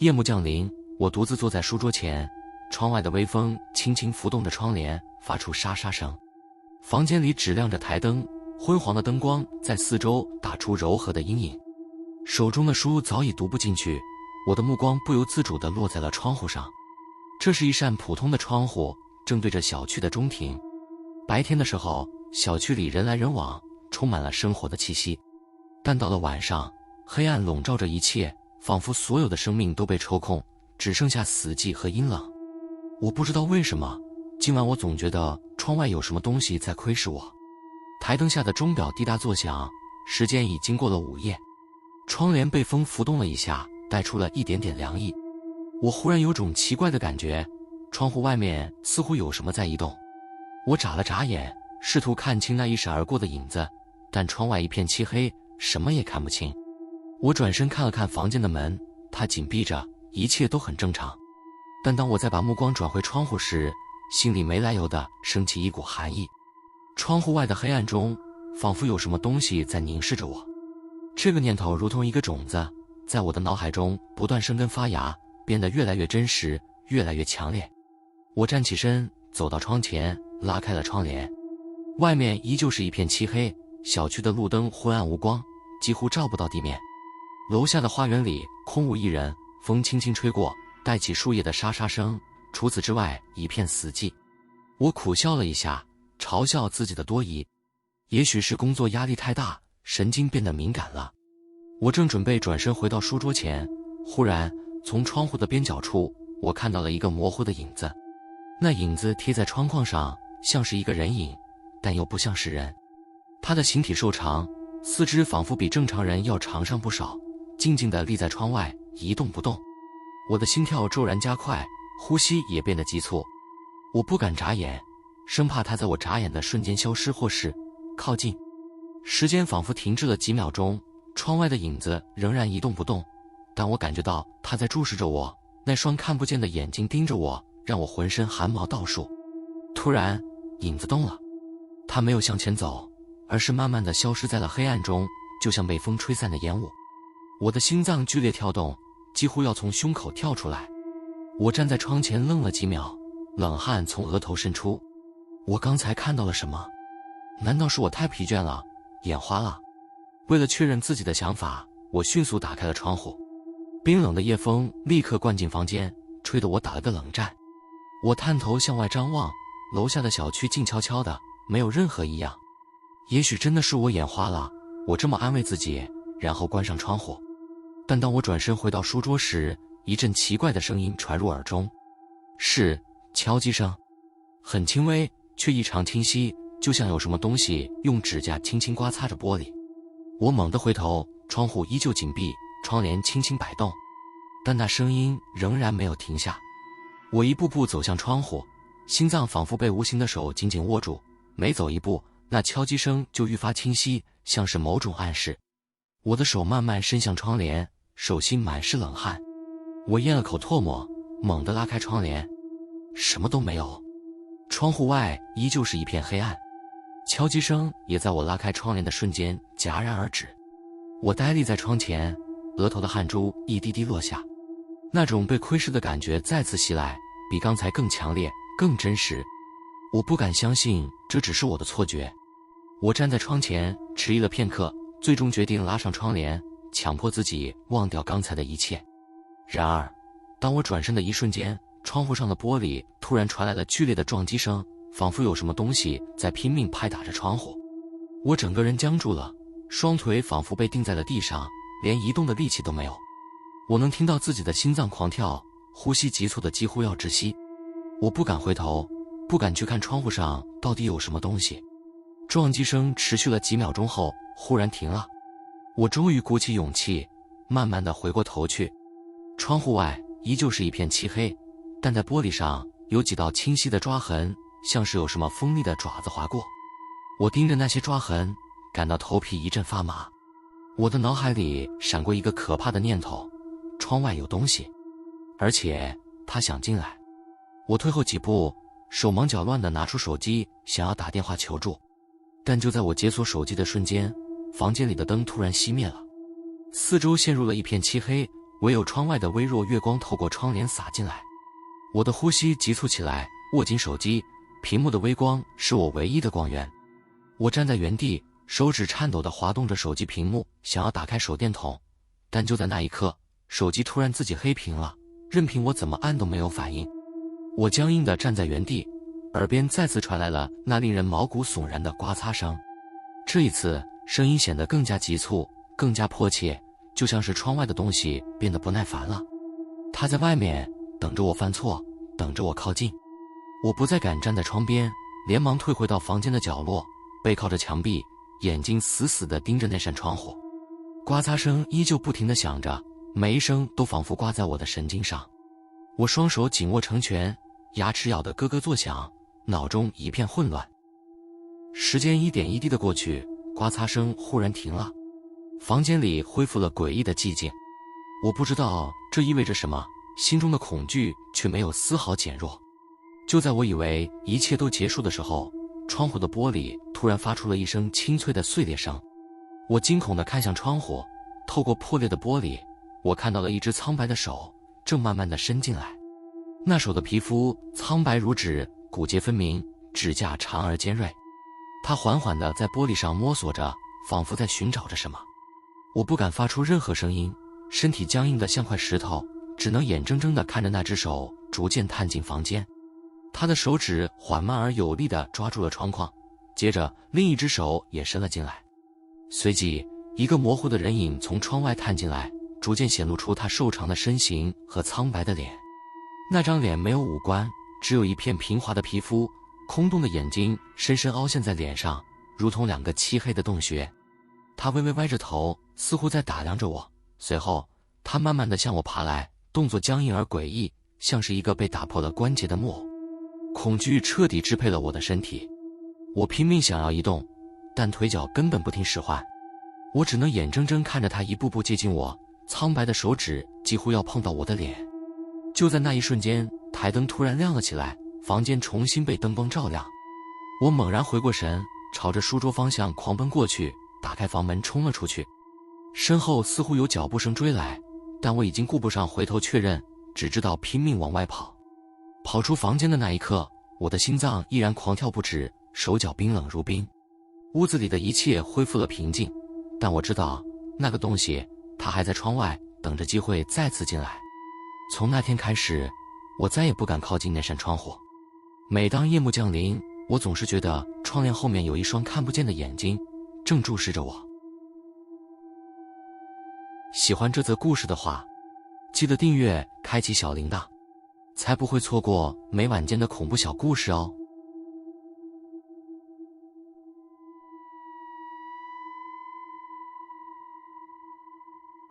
夜幕降临，我独自坐在书桌前，窗外的微风轻轻拂动着窗帘，发出沙沙声。房间里只亮着台灯，昏黄的灯光在四周打出柔和的阴影。手中的书早已读不进去，我的目光不由自主地落在了窗户上。这是一扇普通的窗户，正对着小区的中庭。白天的时候，小区里人来人往，充满了生活的气息。但到了晚上，黑暗笼罩着一切，仿佛所有的生命都被抽空，只剩下死寂和阴冷。我不知道为什么，今晚我总觉得窗外有什么东西在窥视我。台灯下的钟表滴答作响，时间已经过了午夜。窗帘被风拂动了一下，带出了一点点凉意。我忽然有种奇怪的感觉，窗户外面似乎有什么在移动。我眨了眨眼，试图看清那一闪而过的影子，但窗外一片漆黑，什么也看不清。我转身看了看房间的门，它紧闭着，一切都很正常。但当我再把目光转回窗户时，心里没来由地升起一股寒意。窗户外的黑暗中，仿佛有什么东西在凝视着我。这个念头如同一个种子，在我的脑海中不断生根发芽，变得越来越真实，越来越强烈。我站起身，走到窗前，拉开了窗帘。外面依旧是一片漆黑，小区的路灯昏暗无光，几乎照不到地面。楼下的花园里空无一人，风轻轻吹过，带起树叶的沙沙声，除此之外一片死寂。我苦笑了一下，嘲笑自己的多疑。也许是工作压力太大，神经变得敏感了。我正准备转身回到书桌前，忽然从窗户的边角处，我看到了一个模糊的影子。那影子贴在窗框上，像是一个人影，但又不像是人。他的形体瘦长，四肢仿佛比正常人要长上不少，静静地立在窗外，一动不动。我的心跳骤然加快，呼吸也变得急促。我不敢眨眼，生怕他在我眨眼的瞬间消失或是靠近。时间仿佛停滞了几秒钟，窗外的影子仍然一动不动，但我感觉到他在注视着我，那双看不见的眼睛盯着我，让我浑身汗毛倒竖。突然，影子动了，他没有向前走，而是慢慢地消失在了黑暗中，就像被风吹散的烟雾。我的心脏剧烈跳动，几乎要从胸口跳出来。我站在窗前愣了几秒，冷汗从额头渗出。我刚才看到了什么？难道是我太疲倦了，眼花了？为了确认自己的想法，我迅速打开了窗户。冰冷的夜风立刻灌进房间，吹得我打了个冷战。我探头向外张望，楼下的小区静悄悄的，没有任何异样。也许真的是我眼花了，我这么安慰自己，然后关上窗户。但当我转身回到书桌时，一阵奇怪的声音传入耳中，是敲击声，很轻微，却异常清晰，就像有什么东西用指甲轻轻刮擦着玻璃。我猛地回头，窗户依旧紧闭，窗帘轻轻摆动，但那声音仍然没有停下。我一步步走向窗户，心脏仿佛被无形的手紧紧握住，每走一步，那敲击声就愈发清晰，像是某种暗示。我的手慢慢伸向窗帘，手心满是冷汗。我咽了口唾沫，猛地拉开窗帘，什么都没有。窗户外依旧是一片黑暗，敲击声也在我拉开窗帘的瞬间戛然而止。我呆立在窗前，额头的汗珠一滴滴落下。那种被窥视的感觉再次袭来，比刚才更强烈，更真实。我不敢相信这只是我的错觉。我站在窗前迟疑了片刻，最终决定拉上窗帘，强迫自己忘掉刚才的一切。然而，当我转身的一瞬间，窗户上的玻璃突然传来了剧烈的撞击声，仿佛有什么东西在拼命拍打着窗户。我整个人僵住了，双腿仿佛被钉在了地上，连移动的力气都没有。我能听到自己的心脏狂跳，呼吸急促的几乎要窒息。我不敢回头，不敢去看窗户上到底有什么东西。撞击声持续了几秒钟后，忽然停了。我终于鼓起勇气，慢慢地回过头去。窗户外依旧是一片漆黑，但在玻璃上有几道清晰的抓痕，像是有什么锋利的爪子划过。我盯着那些抓痕，感到头皮一阵发麻。我的脑海里闪过一个可怕的念头，窗外有东西，而且他想进来。我退后几步，手忙脚乱地拿出手机，想要打电话求助。但就在我解锁手机的瞬间，房间里的灯突然熄灭了，四周陷入了一片漆黑，唯有窗外的微弱月光透过窗帘洒进来。我的呼吸急促起来，握紧手机，屏幕的微光是我唯一的光源。我站在原地，手指颤抖地滑动着手机屏幕，想要打开手电筒，但就在那一刻，手机突然自己黑屏了，任凭我怎么按都没有反应。我僵硬地站在原地，耳边再次传来了那令人毛骨悚然的刮擦声。这一次，声音显得更加急促，更加迫切，就像是窗外的东西变得不耐烦了。它在外面等着我犯错，等着我靠近。我不再敢站在窗边，连忙退回到房间的角落，背靠着墙壁，眼睛死死地盯着那扇窗户。刮擦声依旧不停地响着，每一声都仿佛刮在我的神经上。我双手紧握成拳，牙齿咬得咯咯作响，脑中一片混乱。时间一点一滴地过去，刮擦声忽然停了，房间里恢复了诡异的寂静。我不知道这意味着什么，心中的恐惧却没有丝毫减弱。就在我以为一切都结束的时候，窗户的玻璃突然发出了一声清脆的碎裂声。我惊恐地看向窗户，透过破裂的玻璃，我看到了一只苍白的手正慢慢地伸进来。那手的皮肤苍白如纸，骨节分明，指甲长而尖锐。它缓缓地在玻璃上摸索着，仿佛在寻找着什么。我不敢发出任何声音，身体僵硬得像块石头，只能眼睁睁地看着那只手逐渐探进房间。他的手指缓慢而有力地抓住了窗框，接着另一只手也伸了进来。随即，一个模糊的人影从窗外探进来，逐渐显露出他瘦长的身形和苍白的脸。那张脸没有五官，只有一片平滑的皮肤，空洞的眼睛深深凹陷在脸上，如同两个漆黑的洞穴。他微微歪着头，似乎在打量着我。随后，他慢慢地向我爬来，动作僵硬而诡异，像是一个被打破了关节的木偶。恐惧彻底支配了我的身体，我拼命想要移动，但腿脚根本不听使唤。我只能眼睁睁看着他一步步接近我，苍白的手指几乎要碰到我的脸。就在那一瞬间，台灯突然亮了起来，房间重新被灯光照亮。我猛然回过神，朝着书桌方向狂奔过去，打开房门冲了出去。身后似乎有脚步声追来，但我已经顾不上回头确认，只知道拼命往外跑。跑出房间的那一刻，我的心脏依然狂跳不止，手脚冰冷如冰。屋子里的一切恢复了平静，但我知道那个东西，它还在窗外，等着机会再次进来。从那天开始，我再也不敢靠近那扇窗户。每当夜幕降临，我总是觉得窗帘后面有一双看不见的眼睛，正注视着我。喜欢这则故事的话，记得订阅，开启小铃铛，才不会错过每晚间的恐怖小故事哦。